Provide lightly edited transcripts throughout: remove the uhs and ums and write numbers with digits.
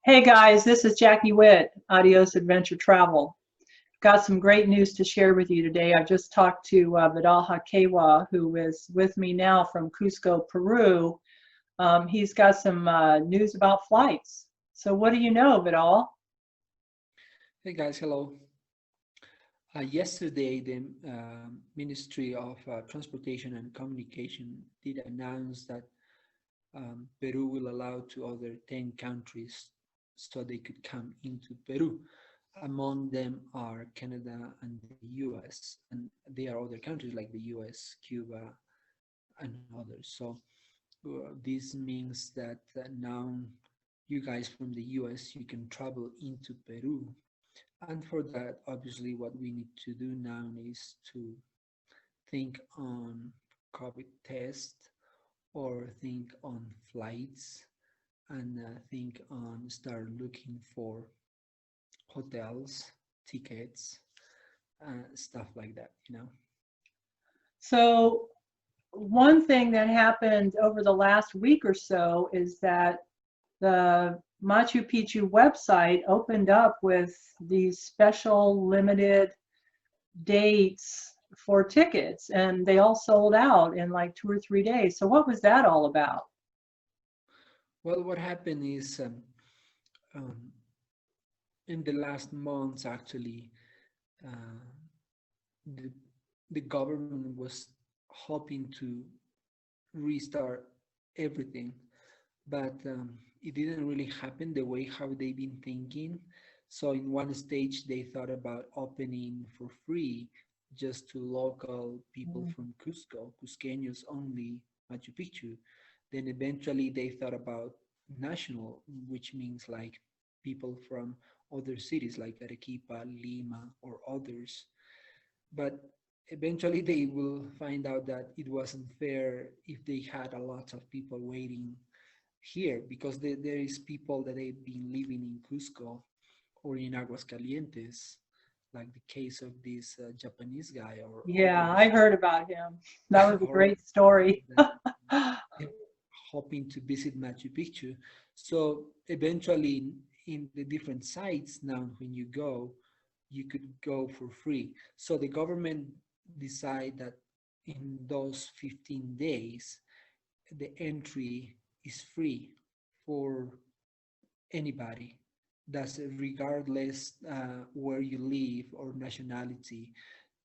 Hey guys, this is Jackie Witt, Adios Adventure Travel. Got some great news to share with you today. I just talked to Vidal Hakewa, who is with me now from Cusco, Peru. He's got some news about flights. So what do you know, Vidal? Hey guys, hello. Yesterday, the Ministry of Transportation and Communication did announce that Peru will allow to other 10 countries so they could come into Peru. Among them are Canada and the US, and there are other countries like the US, Cuba, and others. So this means that now you guys from the US, you can travel into Peru. And for that, obviously, what we need to do now is to think on COVID test or think on flights and think on start looking for hotels, tickets, stuff like that. So one thing that happened over the last week or so is that the Machu Picchu website opened up with these special limited dates for tickets, and they all sold out in like 2 or 3 days. So what was that all about? Well, what happened is um, in the last months, actually, uh, the, the government was hoping to restart everything, but it didn't really happen the way how they've been thinking. So in one stage, they thought about opening for free just to local people from Cusco, Cusqueños only, Machu Picchu. Then eventually they thought about national, which means like people from other cities like Arequipa, Lima, or others. But eventually they will find out that it wasn't fair if they had a lot of people waiting here because there is people that they've been living in Cusco or in Aguascalientes, like the case of this Japanese guy or Yeah, I others, heard about him. That was a or great story. that they were hoping to visit Machu Picchu. So eventually, in the different sites now, when you go, you could go for free. So the government decide that in those 15 days, the entry is free for anybody. That's regardless where you live or nationality.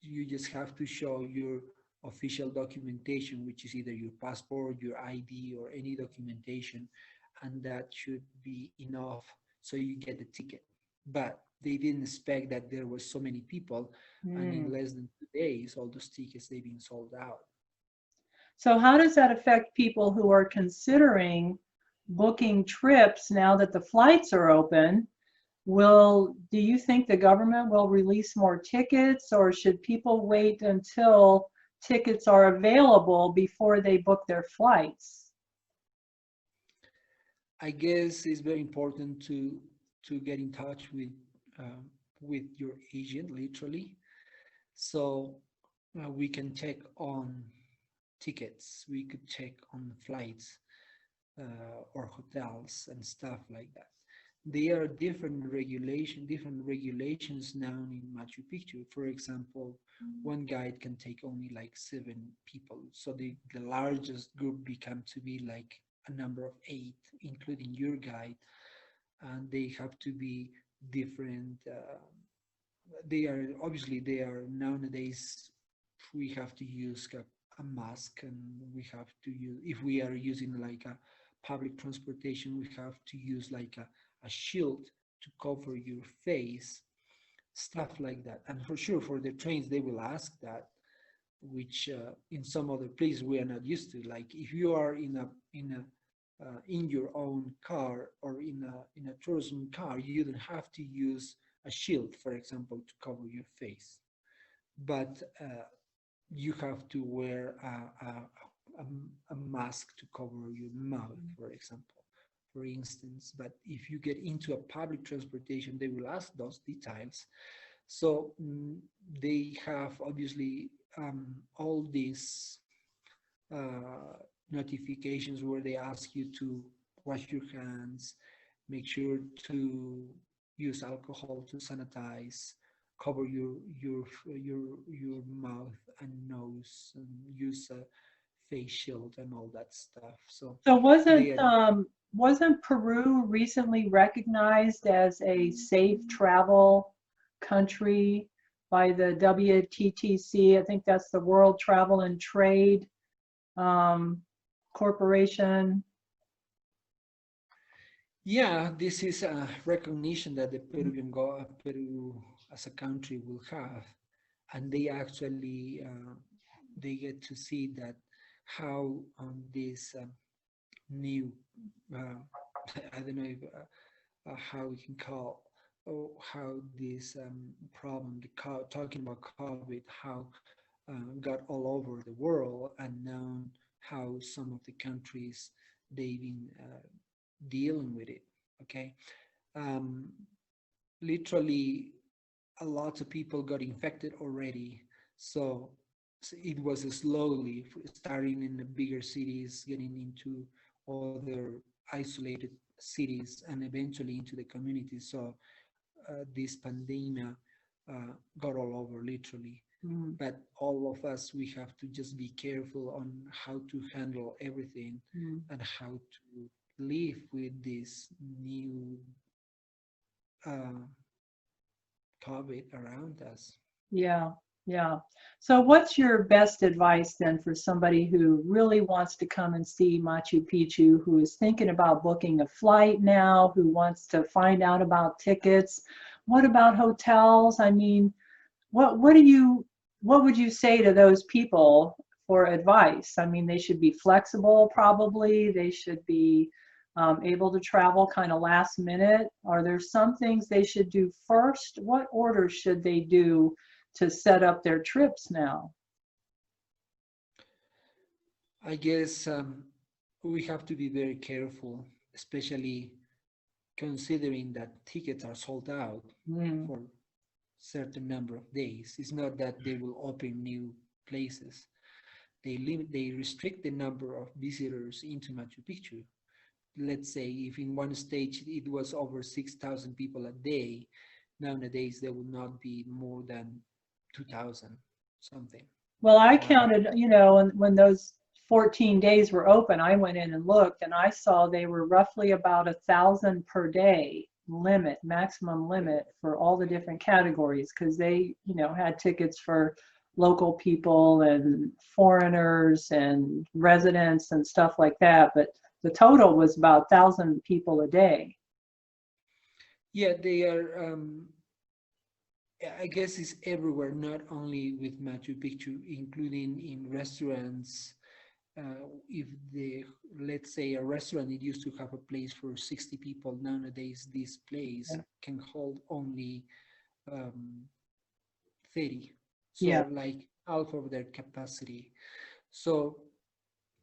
You just have to show your official documentation, which is either your passport, your ID, or any documentation, and that should be enough so you get the ticket. But they didn't expect that there were so many people, and in Hmm. less than 2 days, all those tickets they've been sold out. So how does that affect people who are considering booking trips now that the flights are open? Do you think the government will release more tickets, or should people wait until tickets are available before they book their flights? I guess it's very important to get in touch with your agent, literally, so we can check on tickets, we could check on flights or hotels and stuff like that. There are different regulations now in Machu Picchu. For example, one guide can take only like 7 people. So the largest group become to be like a number of 8, including your guide, and they have to be different. They are nowadays we have to use a mask, and we have to use, if we are using like a public transportation, we have to use like a shield to cover your face, stuff like that. And for sure for the trains they will ask that, which in some other places we are not used to. Like if you are in your own car or in a tourism car, you don't have to use a shield, for example, to cover your face, but you have to wear a mask to cover your mouth, for example, for instance. But if you get into a public transportation, they will ask those details. So they have obviously all these uh, notifications where they ask you to wash your hands, make sure to use alcohol to sanitize, cover your mouth and nose, and use a face shield and all that stuff. So So they are, wasn't Peru recently recognized as a safe travel country by the WTTC? I think that's the World Travel and Trade um, Corporation. yeah, this is a recognition that the Peru as a country will have, and they actually they get to see that how on this new uh, I don't know if, how we can call, or how this problem, talking about COVID, how got all over the world, and known how some of the countries they've been dealing with it. Okay, um, literally a lot of people got infected already, so it was slowly starting in the bigger cities, getting into other isolated cities, and eventually into the communities. So this pandemic got all over, literally. Mm, But all of us, we have to just be careful on how to handle everything mm. and how to live with this new uh, COVID around us. Yeah, yeah. So what's your best advice then for somebody who really wants to come and see Machu Picchu, who is thinking about booking a flight now, who wants to find out about tickets? What about hotels? I mean, what would you say to those people for advice? I mean, they should be flexible, probably. They should be able to travel kind of last minute. Are there some things they should do first? What order should they do to set up their trips now? I guess we have to be very careful, especially considering that tickets are sold out Mm, for certain number of days. It's not that they will open new places. They restrict the number of visitors into Machu Picchu. Let's say if in one stage it was over 6,000 people a day, nowadays there will not be more than 2,000 something. well, I Uh, counted, when those 14 days were open, I went in and looked and I saw they were roughly about 1,000 per day limit, maximum limit for all the different categories because they, had tickets for local people and foreigners and residents and stuff like that. But the total was about 1,000 people a day. yeah, they are. I guess it's everywhere, not only with Machu Picchu, including in restaurants. If let's say a restaurant, it used to have a place for 60 people. Nowadays, this place can hold only um, 30. So Yeah, like half of their capacity. So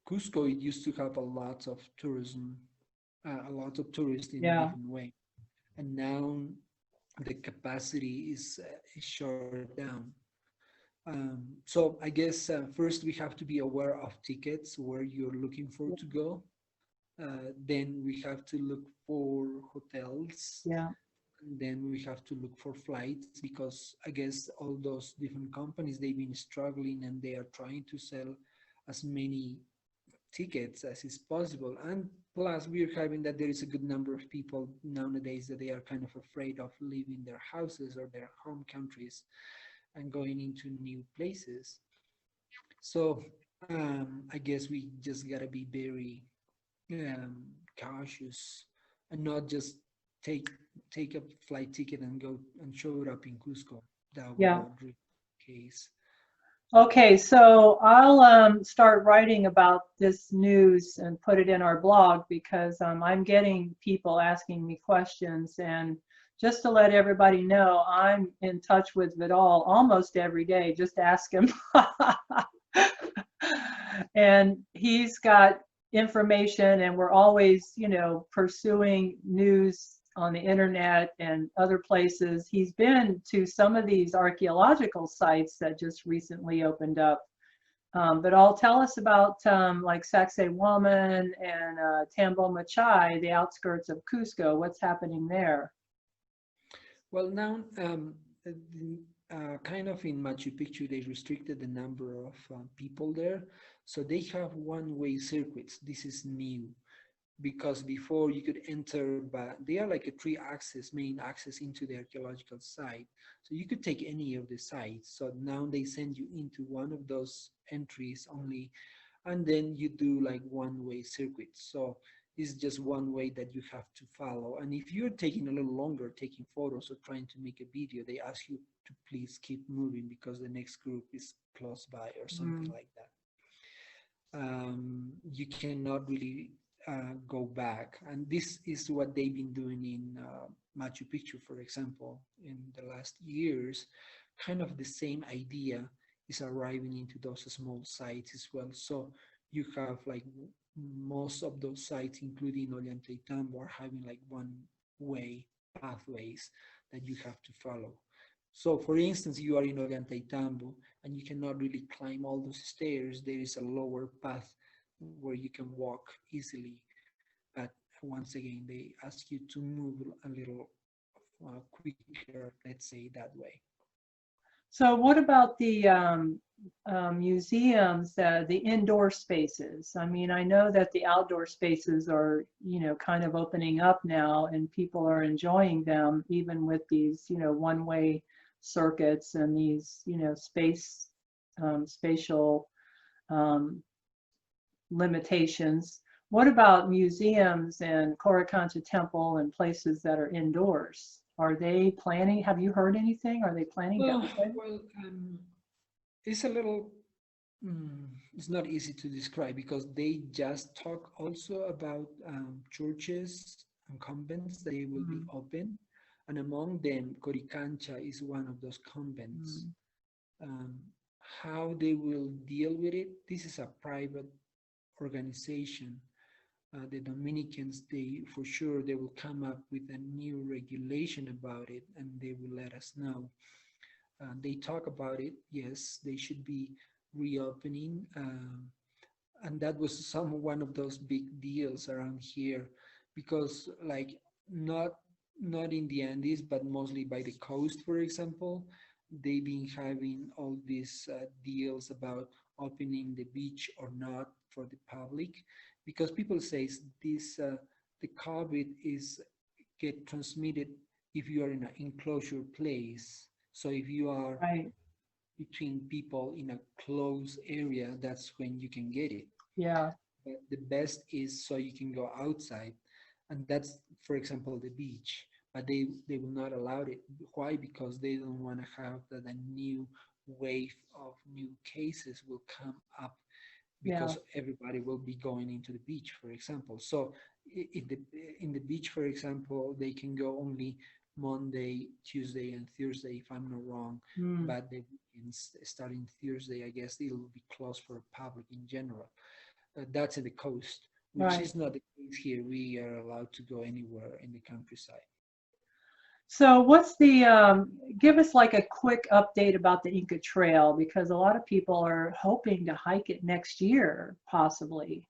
Cusco, it used to have a lot of tourists in a yeah, different way. And now the capacity is short down. So I guess first we have to be aware of tickets where you're looking for to go. Then we have to look for hotels. yeah, And then we have to look for flights because I guess all those different companies they've been struggling and they are trying to sell as many tickets as is possible. And plus, we're having that there is a good number of people nowadays that they are kind of afraid of leaving their houses or their home countries and going into new places. So I guess we just gotta be very cautious and not just take take a flight ticket and go and show it up in Cusco. That will yeah. not be the case. Okay, so I'll start writing about this news and put it in our blog because I'm getting people asking me questions. And just to let everybody know, I'm in touch with Vidal almost every day. Just ask him. And he's got information, and we're always, pursuing news on the internet and other places. He's been to some of these archaeological sites that just recently opened up But all tell us about like Sacsayhuaman and Tambo Machai, the outskirts of Cusco. What's happening there? Well, now, kind of in Machu Picchu, they restricted the number of people there. So they have one-way circuits. This is new because before you could enter, but they are like a three access, main access into the archaeological site. So you could take any of the sites. So now they send you into one of those entries only, and then you do like one-way circuits. So it's just one way that you have to follow. And if you're taking a little longer, taking photos or trying to make a video, they ask you to please keep moving because the next group is close by or something Mm. like that. You cannot really go back. And this is what they've been doing in Machu Picchu, for example, in the last years. Kind of the same idea is arriving into those small sites as well. So you have like most of those sites, including Ollantaytambo, are having like one way pathways that you have to follow. So for instance, you are in Ollantaytambo and you cannot really climb all those stairs. There is a lower path where you can walk easily. But once again, they ask you to move a little quicker, let's say that way. So what about the museums, the indoor spaces? I mean, I know that the outdoor spaces are, kind of opening up now and people are enjoying them, even with these, one-way circuits and these, spatial um, limitations. What about museums and Coricancha Temple and places that are indoors? Are they planning? Have you heard anything? Are they planning to Well, open? well, it's a little, it's not easy to describe because they just talk also about churches and convents that they will be Mm, open. And among them, Coricancha is one of those convents. mm, Um, how they will deal with it, this is a private organization. The Dominicans, they for sure they will come up with a new regulation about it, and they will let us know. They talk about it. Yes, they should be reopening, and that was one of those big deals around here, because like not not in the Andes, but mostly by the coast, for example, they've been having all these deals about opening the beach or not for the public, because people say this the COVID is get transmitted if you are in an enclosure place. So if you are right. between people in a closed area, that's when you can get it. Yeah. But the best is so you can go outside, and that's, for example, the beach. But they will not allow it. Why? Because they don't want to have that a new wave of new cases will come up Yeah. because everybody will be going into the beach, for example. So in the beach, for example, they can go only Monday, Tuesday, and Thursday, if I'm not wrong. Mm, But the weekends, starting Thursday, I guess it will be closed for public in general. That's in the coast, which right. is not the case here. We are allowed to go anywhere in the countryside. So what's the, give us like a quick update about the Inca Trail because a lot of people are hoping to hike it next year, possibly.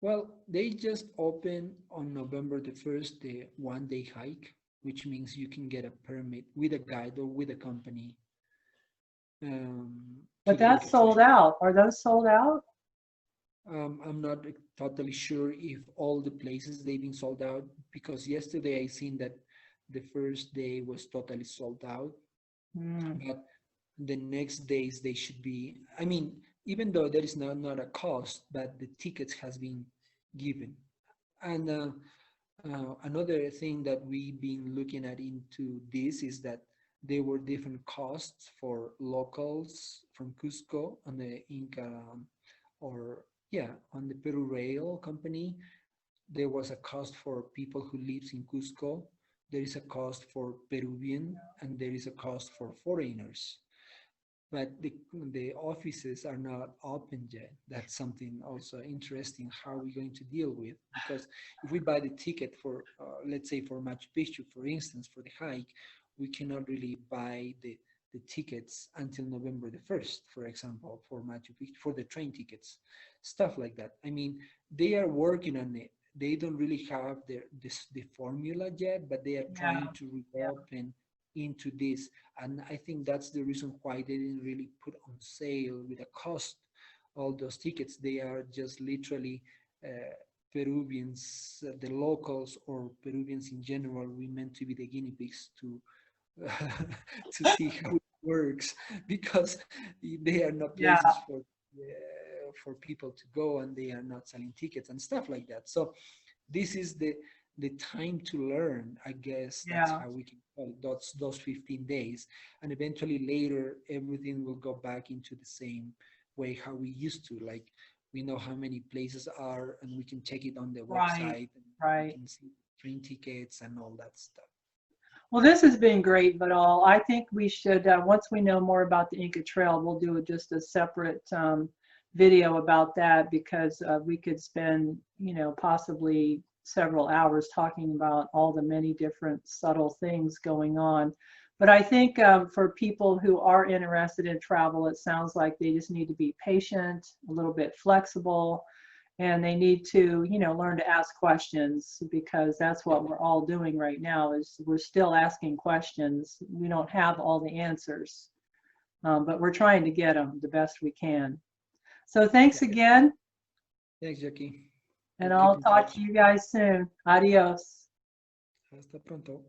Well, they just opened on November the 1st the one-day hike, which means you can get a permit with a guide or with a company to But the that's Inca Trail. sold out. Are those sold out? I'm not totally sure if all the places they've been sold out because yesterday I seen that the first day was totally sold out, Mm, but the next days they should be. I mean, even though there is not a cost, but the tickets has been given. And another thing that we've been looking at into this is that there were different costs for locals from Cusco on the Inca or yeah, on the Peru Rail company. There was a cost for people who lives in Cusco. There is a cost for Peruvian and there is a cost for foreigners. But the offices are not open yet. That's something also interesting how we're going to deal with. Because if we buy the ticket for, let's say for Machu Picchu, for instance, for the hike, we cannot really buy the the tickets until November the 1st, for example, for Machu Picchu, for the train tickets, stuff like that. I mean, they are working on it. They don't really have the formula yet, but they are Yeah. trying to reopen into this. And I think that's the reason why they didn't really put on sale with a cost all those tickets. They are just literally Peruvians, the locals or Peruvians in general, we meant to be the guinea pigs to to see how it works, because they are not Yeah. places for people to go, and they are not selling tickets and stuff like that. So this is the time to learn, I guess. That's Yeah. how we can call it, those 15 days, and eventually later everything will go back into the same way how we used to. Like, we know how many places are, and we can check it on the Right. website, and we Right. can see train tickets and all that stuff. Well, this has been great, but I think we should, once we know more about the Inca Trail, we'll do just a separate video about that, because we could spend, possibly several hours talking about all the many different subtle things going on. But I think for people who are interested in travel, it sounds like they just need to be patient, a little bit flexible, and they need to learn to ask questions, because that's what we're all doing right now, is we're still asking questions. We don't have all the answers, but we're trying to get them the best we can. So thanks Yeah. again, Thanks, Jackie. and We'll keep I'll in talk touch. to you guys soon. Adios. Hasta pronto.